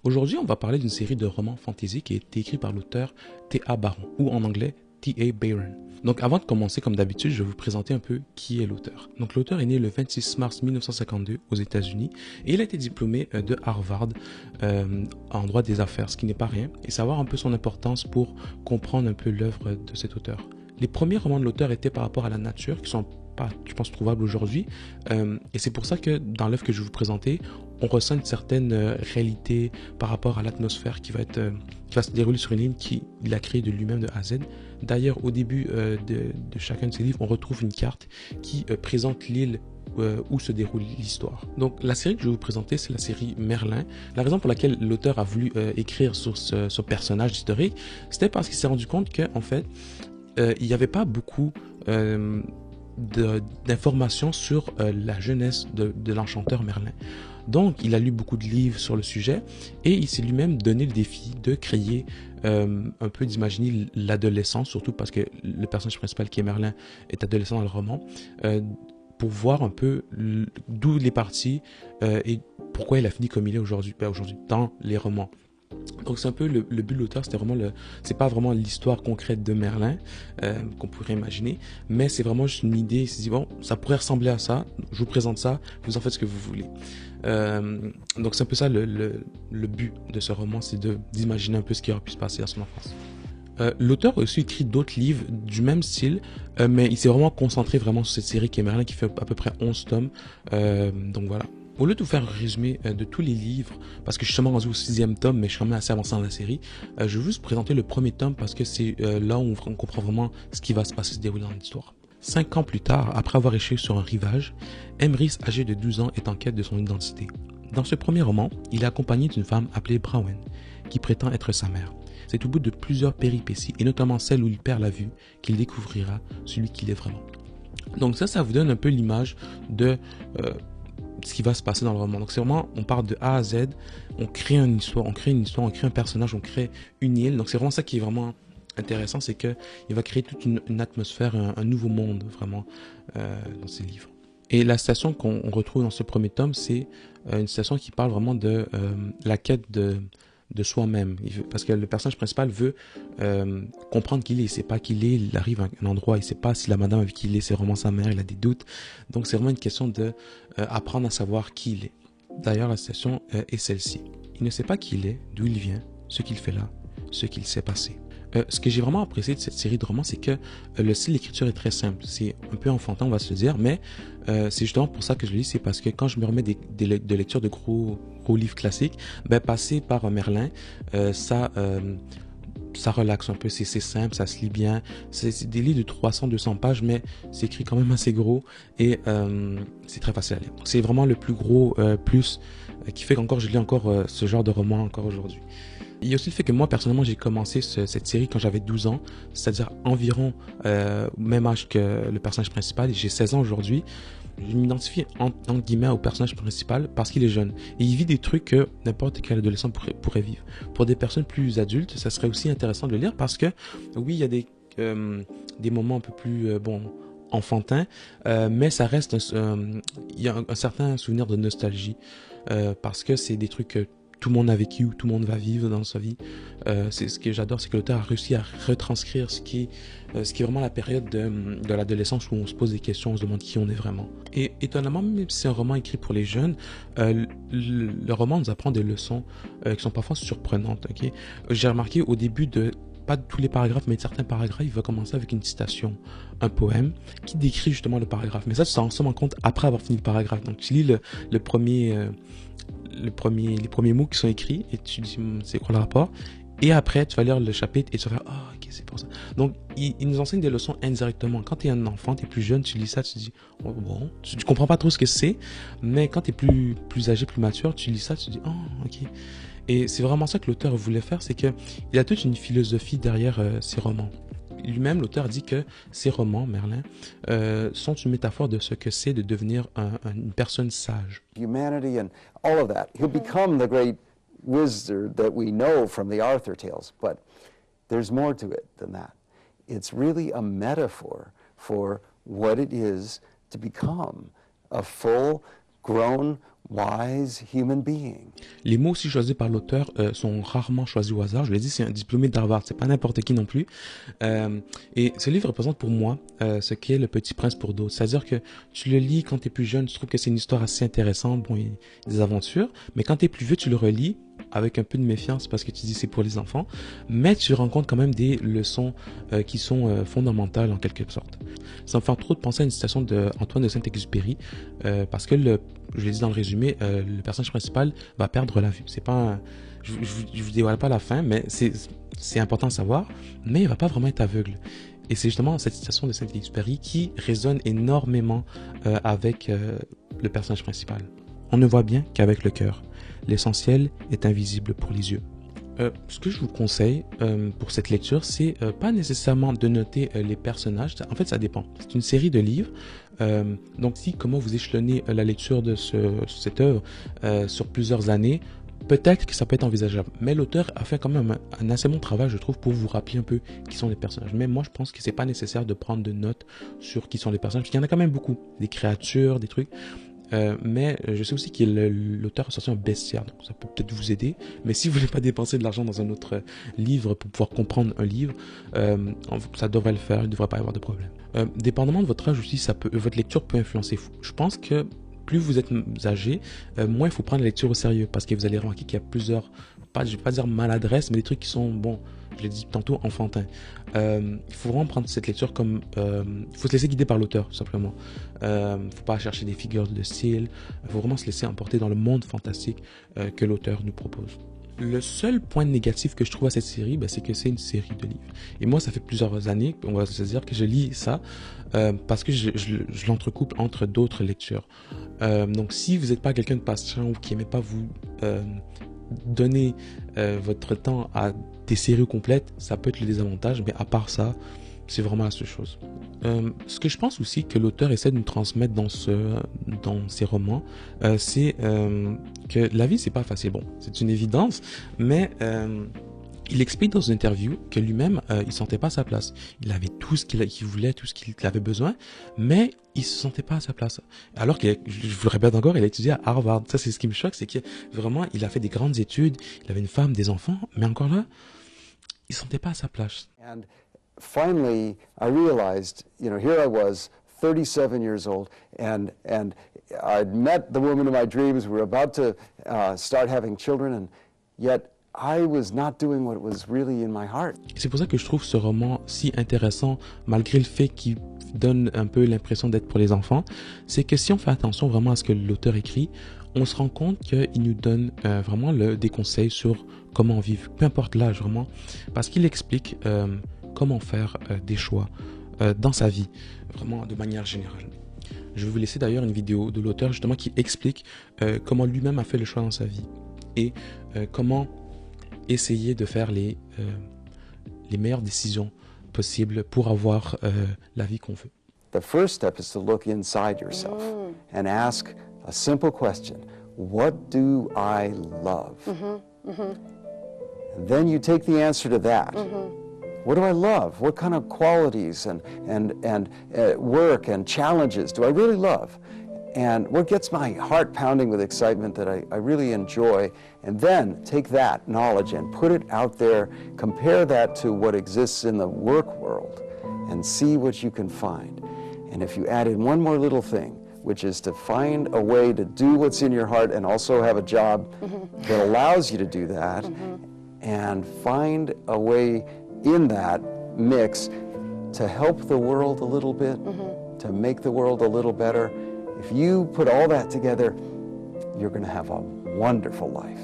Aujourd'hui, on va parler d'une série de romans fantasy qui a été écrite par l'auteur T.A. Baron, ou en anglais T.A. Baron. Donc avant de commencer, comme d'habitude, je vais vous présenter un peu qui est l'auteur. Donc l'auteur est né le 26 mars 1952 aux États-Unis et il a été diplômé de Harvard en droit des affaires, ce qui n'est pas rien, et savoir un peu son importance pour comprendre un peu l'œuvre de cet auteur. Les premiers romans de l'auteur étaient par rapport à la nature, qui sont pas, je pense, trouvables aujourd'hui, et c'est pour ça que dans l'œuvre que je vais vous présenter, on ressent une certaine réalité par rapport à l'atmosphère qui va se dérouler sur une ligne qu'il a créée de lui-même de A à Z. D'ailleurs, au début de chacun de ses livres, on retrouve une carte qui présente l'île où se déroule l'histoire. Donc la série que je vais vous présenter, c'est la série Merlin. La raison pour laquelle l'auteur a voulu écrire sur ce personnage historique, c'était parce qu'il s'est rendu compte qu'en fait, il n'y avait pas beaucoup d'informations sur la jeunesse de l'enchanteur Merlin. Donc, il a lu beaucoup de livres sur le sujet et il s'est lui-même donné le défi de créer un peu, d'imaginer l'adolescence, surtout parce que le personnage principal qui est Merlin est adolescent dans le roman, pour voir un peu d'où il est parti et pourquoi il a fini comme il est aujourd'hui, aujourd'hui dans les romans. Donc c'est un peu le but de l'auteur, c'était vraiment c'est pas vraiment l'histoire concrète de Merlin qu'on pourrait imaginer, mais c'est vraiment juste une idée. Il s'est dit bon, ça pourrait ressembler à ça, je vous présente ça, vous en faites ce que vous voulez. Donc c'est un peu ça le but de ce roman, c'est d'imaginer un peu ce qui aurait pu se passer à son enfance. L'auteur a aussi écrit d'autres livres du même style, mais il s'est vraiment concentré vraiment sur cette série qui est Merlin, qui fait à peu près 11 tomes. Donc voilà. Au lieu de vous faire un résumé de tous les livres, parce que je suis seulement rendu au 6e tome, mais je suis quand même assez avancé dans la série, je vais juste présenter le premier tome parce que c'est là où on comprend vraiment ce qui va se passer, se dérouler dans l'histoire. 5 ans plus tard, après avoir échoué sur un rivage, Emrys, âgé de 12 ans, est en quête de son identité. Dans ce premier roman, il est accompagné d'une femme appelée Brawen, qui prétend être sa mère. C'est au bout de plusieurs péripéties, et notamment celle où il perd la vue, qu'il découvrira celui qu'il est vraiment. Donc ça vous donne un peu l'image de ce qui va se passer dans le roman. Donc c'est vraiment, on part de A à Z, on crée une histoire, on crée un personnage, on crée une île. Donc c'est vraiment ça qui est vraiment intéressant, c'est que il va créer toute une atmosphère, un nouveau monde vraiment dans ces livres. Et la citation qu'on retrouve dans ce premier tome, c'est une citation qui parle vraiment de la quête de soi-même. Parce que le personnage principal veut comprendre qui il est. Il sait pas qui il est. Il arrive à un endroit, il sait pas si la madame avec qui il est, c'est vraiment sa mère. Il a des doutes. Donc c'est vraiment une question de apprendre à savoir qui il est. D'ailleurs, la citation est celle-ci. Il ne sait pas qui il est, d'où il vient, ce qu'il fait là, ce qu'il s'est passé. Ce que j'ai vraiment apprécié de cette série de romans, c'est que le style d'écriture est très simple. C'est un peu enfantin, on va se le dire, mais c'est justement pour ça que je le lis. C'est parce que quand je me remets de lecture de gros livres classiques, passer par Merlin, ça relaxe un peu. C'est simple, ça se lit bien. C'est des livres de 300-200 pages, mais c'est écrit quand même assez gros et c'est très facile à lire. C'est vraiment le plus gros plus qui fait qu'encore je lis encore ce genre de roman encore aujourd'hui. Il y a aussi le fait que moi, personnellement, j'ai commencé cette série quand j'avais 12 ans, c'est-à-dire environ même âge que le personnage principal. J'ai 16 ans aujourd'hui. Je m'identifie entre guillemets au personnage principal parce qu'il est jeune. Et il vit des trucs que n'importe quel adolescent pourrait vivre. Pour des personnes plus adultes, ça serait aussi intéressant de le lire parce que, oui, il y a des moments un peu plus, enfantins, mais ça reste, il y a un certain souvenir de nostalgie parce que c'est des trucs que tout le monde a vécu ou tout le monde va vivre dans sa vie. C'est ce que j'adore, c'est que l'auteur a réussi à retranscrire ce qui est vraiment la période de l'adolescence où on se pose des questions, on se demande qui on est vraiment. Et étonnamment, même si c'est un roman écrit pour les jeunes, le roman nous apprend des leçons qui sont parfois surprenantes. Okay? J'ai remarqué au début pas de tous les paragraphes, mais de certains paragraphes, il va commencer avec une citation, un poème, qui décrit justement le paragraphe. Mais ça, tu t'en rends compte après avoir fini le paragraphe. Donc tu lis les premiers mots qui sont écrits et tu dis c'est quoi le rapport, et après tu vas lire le chapitre et tu vas faire ah ok c'est pour ça. Donc il nous enseigne des leçons indirectement. Quand tu es un enfant, tu es plus jeune, tu lis ça, tu te dis oh, bon, tu comprends pas trop ce que c'est, mais quand tu es plus âgé, plus mature, tu lis ça, tu te dis oh ok. Et c'est vraiment ça que l'auteur voulait faire, c'est que il a toute une philosophie derrière ses romans. Lui-même, l'auteur dit que ces romans, Merlin, sont une métaphore de ce que c'est de devenir une personne sage. Humanity and all of that. He'll become the great wizard that we know from the Arthur tales, but there's more to it than that. It's really a metaphor for what it is to become a full-grown, wise human being. Les mots aussi choisis par l'auteur sont rarement choisis au hasard. Je l'ai dit, c'est un diplômé d'Harvard, c'est pas n'importe qui non plus. Et ce livre représente pour moi ce qu'est Le Petit Prince pour d'autres. C'est-à-dire que tu le lis quand tu es plus jeune, tu trouves que c'est une histoire assez intéressante, bon, il y a des aventures, mais quand tu es plus vieux, tu le relis avec un peu de méfiance parce que tu dis c'est pour les enfants, mais tu rencontres quand même des leçons qui sont fondamentales en quelque sorte. Ça me fait trop de penser à une citation d'Antoine de Saint-Exupéry parce que je l'ai dit dans le résumé, le personnage principal va perdre la vue. C'est pas je vous dévoile pas la fin, mais c'est important à savoir, mais il va pas vraiment être aveugle. Et c'est justement cette citation de Saint-Exupéry qui résonne énormément avec le personnage principal. On ne voit bien qu'avec le cœur. L'essentiel est invisible pour les yeux. Ce que je vous conseille pour cette lecture, c'est pas nécessairement de noter les personnages. En fait, ça dépend. C'est une série de livres. Donc, comment vous échelonnez la lecture de cette œuvre sur plusieurs années, peut-être que ça peut être envisageable. Mais l'auteur a fait quand même un assez bon travail, je trouve, pour vous rappeler un peu qui sont les personnages. Mais moi, je pense que c'est pas nécessaire de prendre de notes sur qui sont les personnages, parce qu'il y en a quand même beaucoup. Des créatures, des trucs. Mais je sais aussi que l'auteur a sorti un bestiaire, donc ça peut peut-être vous aider. Mais si vous voulez pas dépenser de l'argent dans un autre livre pour pouvoir comprendre un livre, ça devrait le faire, il ne devrait pas y avoir de problème. Dépendamment de votre âge aussi, votre lecture peut influencer. Je pense que plus vous êtes âgé, moins il faut prendre la lecture au sérieux, parce que vous allez remarquer qu'il y a plusieurs, je vais pas dire maladresses, mais des trucs qui sont, bon, je l'ai dit tantôt, enfantins. Il faut vraiment prendre cette lecture comme... il faut se laisser guider par l'auteur, tout simplement. Faut pas chercher des figures de style. Il faut vraiment se laisser emporter dans le monde fantastique que l'auteur nous propose. Le seul point négatif que je trouve à cette série, c'est que c'est une série de livres. Et moi, ça fait plusieurs années, on va se dire, que je lis ça parce que je l'entrecoupe entre d'autres lectures. Donc, si vous n'êtes pas quelqu'un de patient ou qui n'aimait pas vous donner votre temps à des séries complètes, ça peut être le désavantage, mais à part ça, c'est vraiment la seule chose. Ce que je pense aussi que l'auteur essaie de nous transmettre dans ses romans, c'est que la vie, c'est pas facile. Bon, c'est une évidence, mais il explique dans une interview que lui-même, il sentait pas à sa place. Il avait tout ce qu'il voulait, tout ce qu'il avait besoin, mais il se sentait pas à sa place. Alors que, je vous le répète encore, il a étudié à Harvard. Ça, c'est ce qui me choque, c'est que vraiment, il a fait des grandes études, il avait une femme, des enfants, mais encore là, il se sentait pas à sa place. And finally, I realized, here I was, 37 years old, and I'd met the woman of my dreams. We were about to start having children, and yet I was not doing what was really in my heart. C'est pour ça que je trouve ce roman si intéressant, malgré le fait qu'il donne un peu l'impression d'être pour les enfants. C'est que si on fait attention vraiment à ce que l'auteur écrit, on se rend compte qu'il nous donne vraiment des conseils sur comment vivre, peu importe l'âge vraiment, parce qu'il explique comment faire des choix dans sa vie, vraiment de manière générale. Je vais vous laisser d'ailleurs une vidéo de l'auteur justement qui explique comment lui-même a fait le choix dans sa vie et comment essayer de faire les meilleures décisions possibles pour avoir la vie qu'on veut. The first step is to look inside yourself and ask a simple question. What do I love? And then you take the answer to that. What do I love? What kind of qualities and work and challenges do I really love? And what gets my heart pounding with excitement that I really enjoy? And then take that knowledge and put it out there, compare that to what exists in the work world, and see what you can find. And if you add in one more little thing, which is to find a way to do what's in your heart and also have a job that allows you to do that, and find a way in that mix to help the world a little bit, to make the world a little better. If you put all that together, you're going to have a wonderful life.